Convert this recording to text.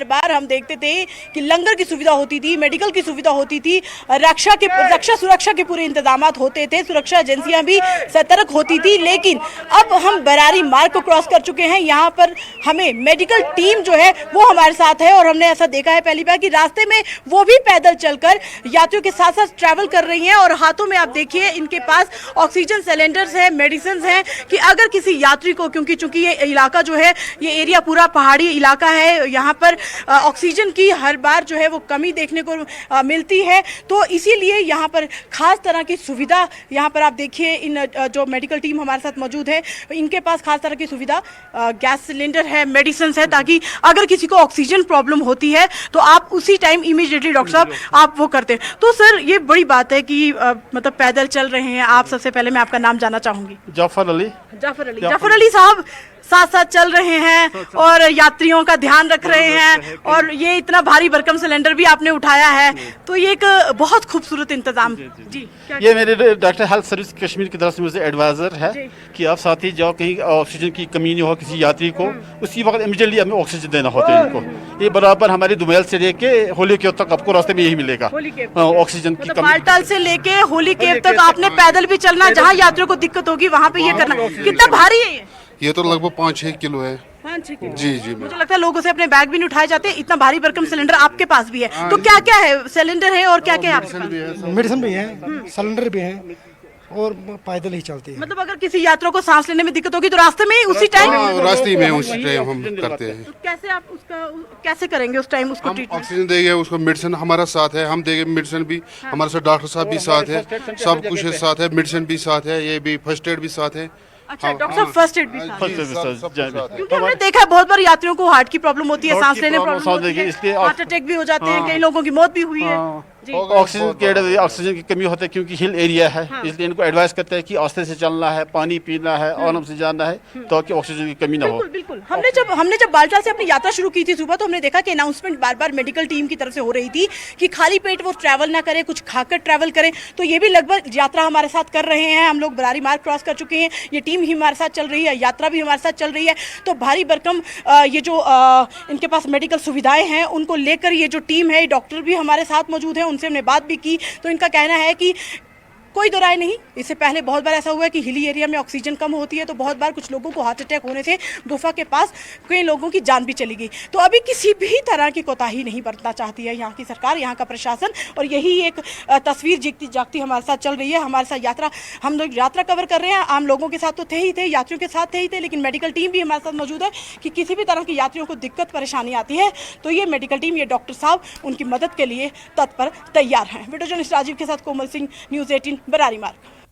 हर बार हम देखते थे कि लंगर की सुविधा होती थी, मेडिकल की सुविधा होती थी, रक्षा सुरक्षा के पूरे इंतजाम होते थे, सुरक्षा एजेंसियां भी सतर्क होती थी। लेकिन अब हम बरारी मार्ग को क्रॉस कर चुके हैं, यहाँ पर हमें मेडिकल टीम जो है वो हमारे साथ है और हमने ऐसा देखा है पहली बार कि रास्ते में वो भी पैदल चलकर यात्रियों के साथ साथ ट्रैवल कर रही हैं और हाथों में आप देखिए इनके पास ऑक्सीजन सिलेंडर्स हैं, मेडिसिन हैं कि अगर किसी यात्री को, क्योंकि चूंकि ये इलाका जो है, ये एरिया पूरा पहाड़ी इलाका है, यहाँ पर ऑक्सीजन की हर बार जो है वो कमी देखने को मिलती है, तो इसीलिए यहाँ पर खास तरह की सुविधा, यहाँ पर आप देखिए इन जो मेडिकल टीम हमारे साथ मौजूद है इनके पास खास तरह की सुविधा, गैस सिलेंडर है, मेडिसिन है, ताकि अगर किसी को ऑक्सीजन प्रॉब्लम होती है तो आप उसी टाइम इमीडिएटली डॉक्टर साहब आप वो करते हैं। तो सर ये बड़ी बात है कि मतलब पैदल चल रहे हैं आप। सबसे पहले मैं आपका नाम जानना चाहूंगी। जाफर अली साहब साथ साथ चल रहे हैं और यात्रियों का ध्यान रख रहे हैं और ये इतना भारी भरकम सिलेंडर भी आपने उठाया है, तो ये एक बहुत खूबसूरत इंतजाम। जी ये मेरे डॉक्टर हेल्थ सर्विस कश्मीर की तरफ से मुझे एडवाइजर है कि आप साथ ही जाओ, कहीं ऑक्सीजन की कमी नहीं हो किसी यात्री को, उसी वक्त इमीडिएटली हमें ऑक्सीजन देना होता है इनको। ये बराबर हमारी दुबैल से लेके होली केव तक आपको रास्ते में यही मिलेगा ऑक्सीजन की कमी। बालटाल से लेके होली केव तक आपने पैदल भी चलना, जहाँ यात्रियों को दिक्कत होगी वहाँ पे ये करना। कितना भारी है ये तो लगभग 5-6 किलो है। जी मुझे लगता है लोगों से अपने बैग भी नहीं उठाए जाते, इतना भारी भरकम सिलेंडर आपके पास भी है। तो क्या क्या है, सिलेंडर है और क्या क्या है आपके पास? मेडिसिन भी है, सिलेंडर भी है और पैदल ही चलती है। मतलब अगर किसी यात्रा को सांस लेने में दिक्कत होगी तो रास्ते में ही उसी टाइम हम करते हैं। तो कैसे आप उसका कैसे करेंगे उस टाइम उसको ट्रीटमेंट? ऑक्सीजन देंगे, उसको मेडिसिन हमारा साथ है, हम देंगे मेडिसिन भी, हमारे साथ डॉक्टर साहब भी साथ है, सब कुछ साथ है, मेडिसिन भी साथ है, ये भी फर्स्ट एड भी साथ है। अच्छा डॉक्टर साहब फर्स्ट एड भी साथ है? है। क्योंकि हमने देखा है बहुत बार यात्रियों को हार्ट की प्रॉब्लम होती है, सांस लेने प्रॉब्लम होती है, इसलिए हार्ट अटैक भी हो जाते हैं, कई लोगों की मौत भी हुई है। ऑक्सीजन की कमी होती है क्योंकि हिल एरिया है, इसलिए इनको एडवाइस करते हैं कि आस्ते से चलना है, पानी पीना है, आराम से जाना है ताकि ऑक्सीजन की कमी ना हो। बिल्कुल। हमने जब बालटाल से अपनी यात्रा शुरू की थी सुबह, तो हमने देखा कि अनाउंसमेंट बार बार मेडिकल टीम की तरफ से हो रही थी कि खाली पेट वो ट्रैवल ना करें, कुछ खाकर ट्रैवल करें। तो ये भी लगभग यात्रा हमारे साथ कर रहे हैं, हम लोग बरारी मार्ग क्रॉस कर चुके हैं, ये टीम ही हमारे साथ चल रही है, यात्रा भी हमारे साथ चल रही है। तो भारी भरकम ये जो इनके पास मेडिकल सुविधाएं हैं उनको लेकर ये जो टीम है, डॉक्टर भी हमारे साथ मौजूद है, उनसे हमने बात भी की। तो इनका कहना है कि कोई दो राय नहीं, इससे पहले बहुत बार ऐसा हुआ है कि हिली एरिया में ऑक्सीजन कम होती है तो बहुत बार कुछ लोगों को हार्ट अटैक होने से गुफा के पास कई लोगों की जान भी चली गई। तो अभी किसी भी तरह की कोताही नहीं बरतना चाहती है यहाँ की सरकार, यहाँ का प्रशासन, और यही एक तस्वीर जीतती जागती हमारे साथ चल रही है। हमारे साथ यात्रा, हम लोग यात्रा कवर कर रहे हैं, आम लोगों के साथ तो थे ही थे, यात्रियों के साथ थे ही थे, लेकिन मेडिकल टीम भी हमारे साथ मौजूद है कि किसी भी तरह की यात्रियों को दिक्कत परेशानी आती है तो ये मेडिकल टीम, ये डॉक्टर साहब उनकी मदद के लिए तत्पर तैयार हैं। वीडियो जर्नलिस्ट राजीव के साथ कोमल सिंह, न्यूज़ 18 बरारी मार्ग।